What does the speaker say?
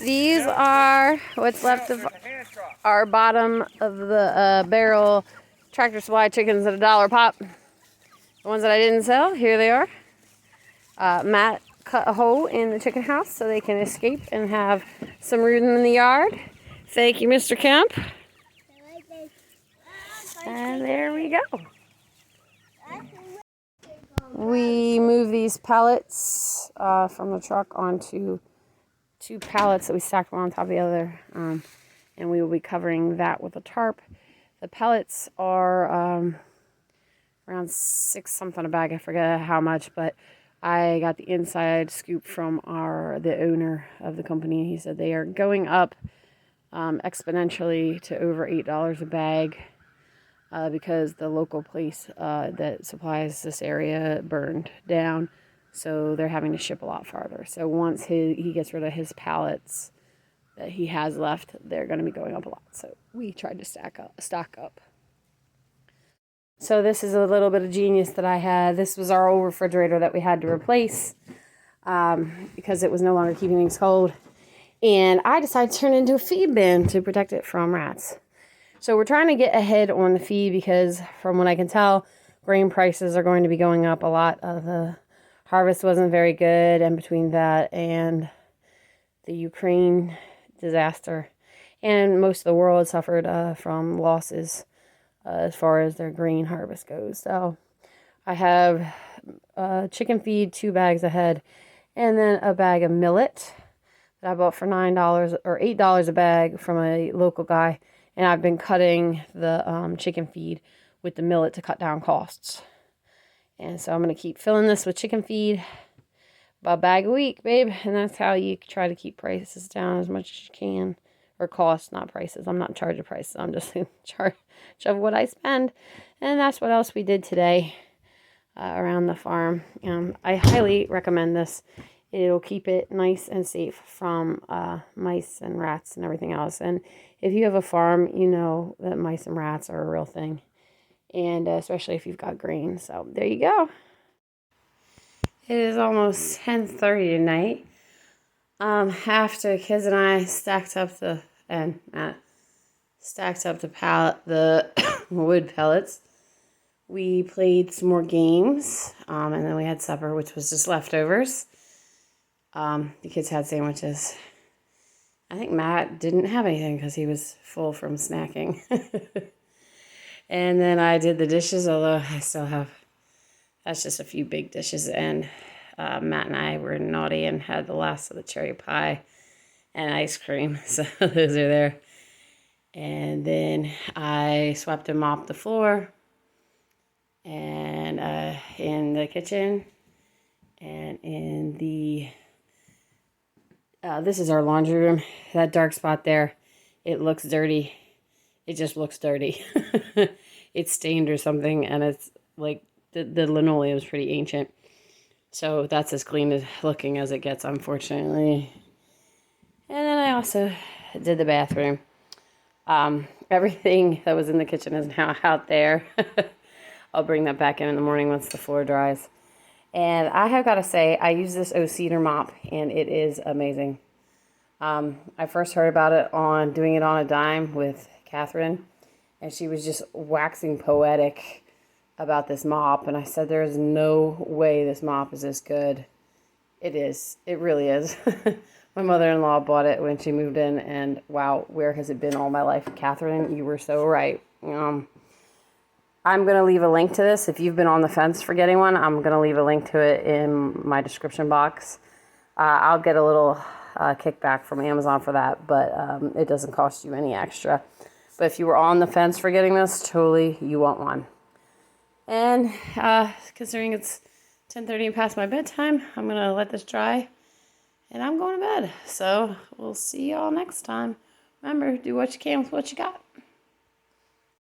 These are what's left of our bottom of the barrel Tractor Supply chickens at $1 pop. The ones that I didn't sell, here they are. Matt cut a hole in the chicken house so they can escape and have some room in the yard. Thank you, Mr. Kemp. And there we go. We move these pallets from the truck onto 2 pallets that we stacked one on top of the other. And we will be covering that with a tarp. The pellets are around $6 something a bag. I forget how much, but I got the inside scoop from the owner of the company. He said they are going up exponentially to over $8 a bag because the local place that supplies this area burned down. So they're having to ship a lot farther. So once he gets rid of his pallets that he has left, they're going to be going up a lot. So we tried to stock up. So this is a little bit of genius that I had. This was our old refrigerator that we had to replace because it was no longer keeping things cold. And I decided to turn it into a feed bin to protect it from rats. So we're trying to get ahead on the feed because from what I can tell, grain prices are going to be going up a lot. The harvest wasn't very good, and between that and the Ukraine disaster, and most of the world suffered from losses as far as their grain harvest goes. So I have chicken feed, 2 bags ahead, and then a bag of millet that I bought for $9 or $8 a bag from a local guy. And I've been cutting the chicken feed with the millet to cut down costs. And so I'm going to keep filling this with chicken feed, about a bag a week, babe. And that's how you try to keep prices down as much as you can. Or costs, not prices. I'm not in charge of prices. I'm just in charge of what I spend. And that's what else we did today around the farm. I highly recommend this. It'll keep it nice and safe from mice and rats and everything else. And if you have a farm, you know that mice and rats are a real thing. And especially if you've got grain. So there you go. It is almost 10:30 tonight. After kids and I stacked up the wood pellets, we played some more games, and then we had supper, which was just leftovers. The kids had sandwiches. I think Matt didn't have anything because he was full from snacking. And then I did the dishes, although I still have, that's just a few big dishes. And Matt and I were naughty and had the last of the cherry pie and ice cream. So those are there. And then I swept and mopped the floor and in the kitchen and in the, this is our laundry room. That dark spot there, it looks dirty. It just looks dirty. It's stained or something, and it's like the linoleum is pretty ancient. So that's as clean as looking as it gets, unfortunately. And then I also did the bathroom. Everything that was in the kitchen is now out there. I'll bring that back in the morning once the floor dries. And I have got to say, I use this O'Cedar mop, and it is amazing. I first heard about it on doing it on a dime with Catherine, and she was just waxing poetic about this mop, and I said, there is no way this mop is this good. It is. It really is. My mother-in-law bought it when she moved in, and wow, where has it been all my life? Catherine, you were so right. I'm going to leave a link to this. If you've been on the fence for getting one, I'm going to leave a link to it in my description box. I'll get a little kickback from Amazon for that, but it doesn't cost you any extra. But if you were on the fence for getting this, totally you want one. And considering it's 10:30 and past my bedtime, I'm going to let this dry, and I'm going to bed. So we'll see y'all next time. Remember, do what you can with what you got.